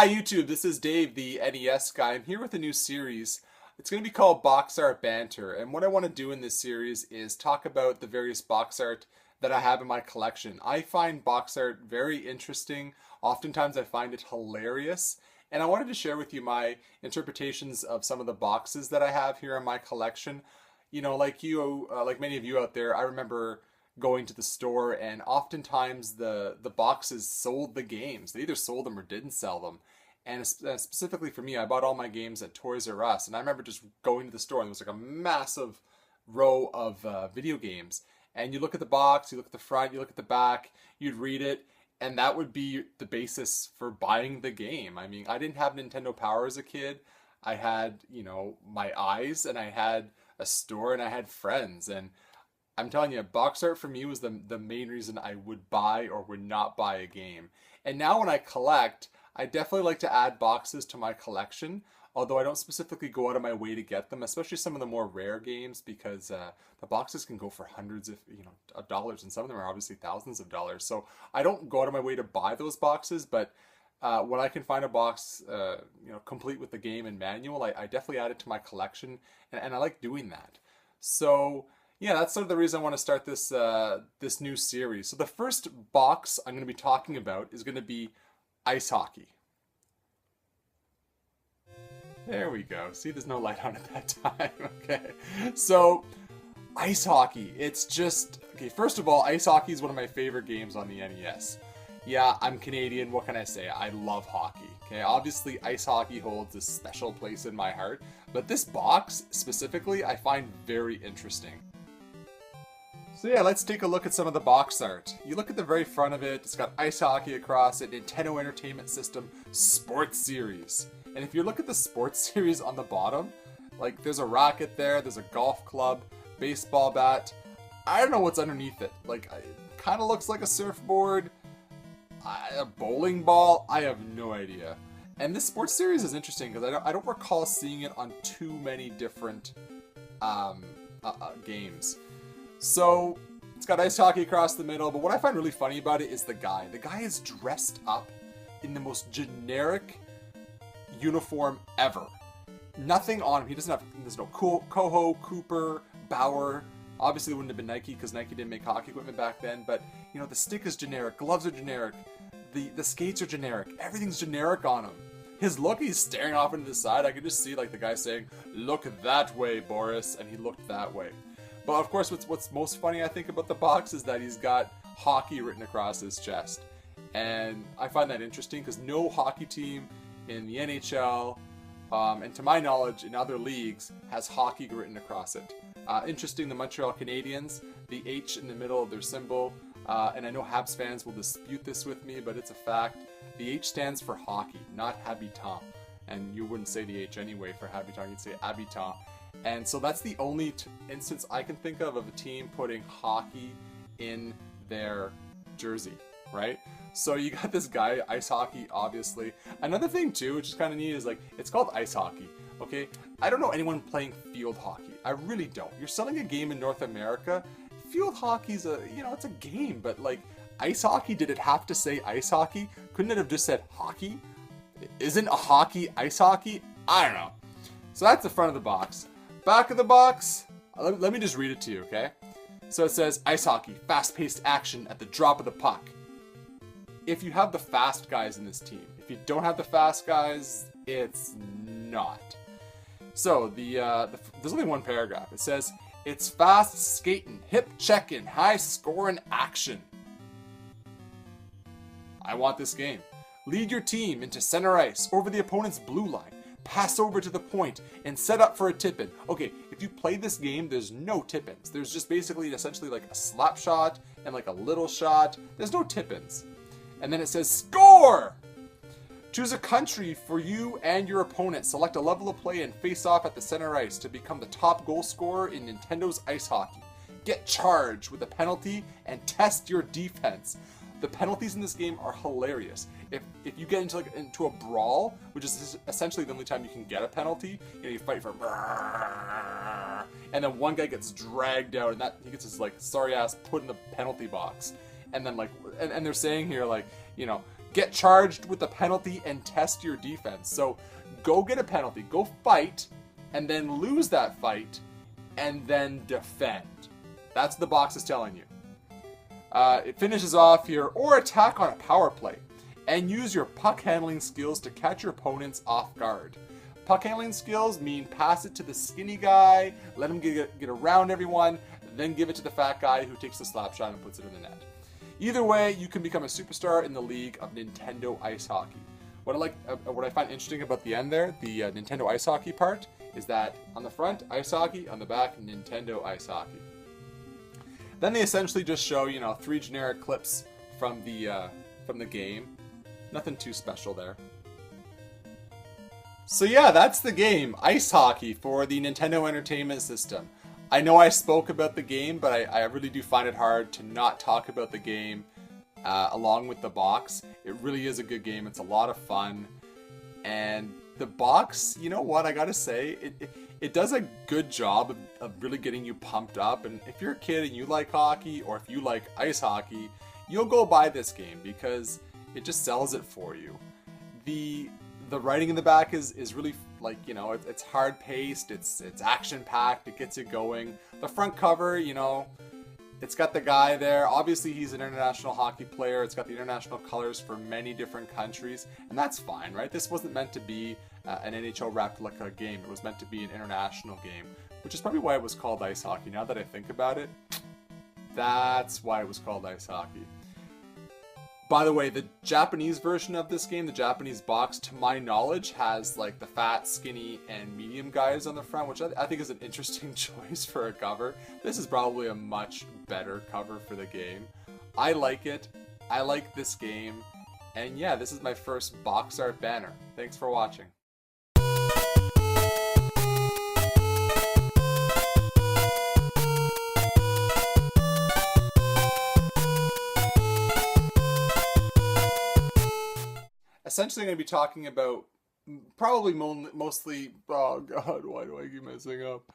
Hi YouTube, this is Dave, the NES guy. I'm here with a new series. It's going to be called Art Banter, and what I want to do in this series is talk about the various box art that I have in my collection. I find box art very interesting. Oftentimes I find it hilarious, and I wanted to share with you my interpretations of some of the boxes that I have here in my collection. You know, like many of you out there, I remember going to the store, and oftentimes the boxes sold the games. They either sold them or didn't sell them. And specifically for me, I bought all my games at Toys R Us, and I remember just going to the store and there was like a massive row of video games. And you look at the box, you look at the front, you look at the back, you'd read it, and that would be the basis for buying the game. I mean, I didn't have Nintendo Power as a kid. I had, my eyes, and I had a store, and I had friends, and I'm telling you, box art for me was the main reason I would buy or would not buy a game. And now when I collect, I definitely like to add boxes to my collection, although I don't specifically go out of my way to get them, especially some of the more rare games, because the boxes can go for hundreds of dollars, and some of them are obviously thousands of dollars. So I don't go out of my way to buy those boxes, but when I can find a box, complete with the game and manual, I definitely add it to my collection, and I like doing that. So yeah, that's sort of the reason I want to start this new series. So the first box I'm going to be talking about is going to be ice hockey. There we go. See, there's no light on at that time. Okay. So, ice hockey. It's just... Okay, first of all, ice hockey is one of my favorite games on the NES. Yeah, I'm Canadian. What can I say? I love hockey. Okay, obviously ice hockey holds a special place in my heart. But this box, specifically, I find very interesting. So yeah, let's take a look at some of the box art. You look at the very front of it, it's got ice hockey across it, Nintendo Entertainment System, Sports Series. And if you look at the Sports Series on the bottom, like there's a racket there, there's a golf club, baseball bat. I don't know what's underneath it. Like, it kind of looks like a surfboard, a bowling ball, I have no idea. And this Sports Series is interesting because I don't recall seeing it on too many different games. So, it's got ice hockey across the middle, but what I find really funny about it is the guy. The guy is dressed up in the most generic uniform ever. Nothing on him. He doesn't have, there's no Coho, Cooper, Bauer. Obviously it wouldn't have been Nike because Nike didn't make hockey equipment back then, but the stick is generic, gloves are generic, the skates are generic, everything's generic on him. His look, he's staring off into the side. I could just see like the guy saying, "Look that way, Boris," and he looked that way. But of course, what's most funny, I think, about the box is that he's got hockey written across his chest. And I find that interesting because no hockey team in the NHL, and to my knowledge, in other leagues, has hockey written across it. Interesting, the Montreal Canadiens, the H in the middle of their symbol, and I know Habs fans will dispute this with me, but it's a fact. The H stands for hockey, not habitant. And you wouldn't say the H anyway for habitant, you'd say habitant. And so that's the only instance I can think of a team putting hockey in their jersey, right? So you got this guy, ice hockey, obviously. Another thing too, which is kind of neat, is like, it's called ice hockey, okay? I don't know anyone playing field hockey. I really don't. You're selling a game in North America. Field hockey's it's a game, but like, ice hockey, did it have to say ice hockey? Couldn't it have just said hockey? Isn't a hockey ice hockey? I don't know. So that's the front of the box. Back of the box, let me just read it to you, okay? So it says, ice hockey, fast-paced action at the drop of the puck. If you have the fast guys in this team, if you don't have the fast guys, it's not. So there's only one paragraph. It says, it's fast skating, hip checking, high scoring action. I want this game. Lead your team into center ice over the opponent's blue line. Pass over to the point and set up for a tip-in. Okay, if you play this game, there's no tip-ins. There's just basically essentially like a slap shot and like a little shot. There's no tip-ins. And then it says score! Choose a country for you and your opponent. Select a level of play and face off at the center ice to become the top goal scorer in Nintendo's ice hockey. Get charged with a penalty and test your defense. The penalties in this game are hilarious. If you get into a brawl, which is essentially the only time you can get a penalty, you fight for, and then one guy gets dragged out, and he gets his sorry ass put in the penalty box, and then and they're saying here get charged with a penalty and test your defense. So go get a penalty, go fight, and then lose that fight, and then defend. That's what the box is telling you. It finishes off here, or attack on a power play, and use your puck handling skills to catch your opponents off guard. Puck handling skills mean pass it to the skinny guy, let him get around everyone, then give it to the fat guy who takes the slap shot and puts it in the net. Either way, you can become a superstar in the league of Nintendo Ice Hockey. What I find interesting about the end there, the Nintendo Ice Hockey part, is that on the front, Ice Hockey, on the back, Nintendo Ice Hockey. Then they essentially just show, 3 generic clips from the game. Nothing too special there. So yeah, that's the game, Ice Hockey, for the Nintendo Entertainment System. I know I spoke about the game, but I really do find it hard to not talk about the game along with the box. It really is a good game. It's a lot of fun. And the box, you know what, I gotta say, it does a good job of really getting you pumped up. And if you're a kid and you like hockey, or if you like ice hockey, you'll go buy this game because it just sells it for you. The writing in the back is really, it's hard paced, it's action packed, it gets you going. The front cover, it's got the guy there. Obviously, he's an international hockey player. It's got the international colors for many different countries, and that's fine, right? This wasn't meant to be an NHL replica game. It was meant to be an international game, which is probably why it was called ice hockey. Now that I think about it, that's why it was called ice hockey. By the way, the Japanese version of this game, the Japanese box, to my knowledge, has like the fat, skinny, and medium guys on the front, which I think is an interesting choice for a cover. This is probably a much better cover for the game. I like it. I like this game. And yeah, this is my first box art banner. Thanks for watching. Essentially, I'm going to be talking about probably mostly, oh god, why do I keep messing up?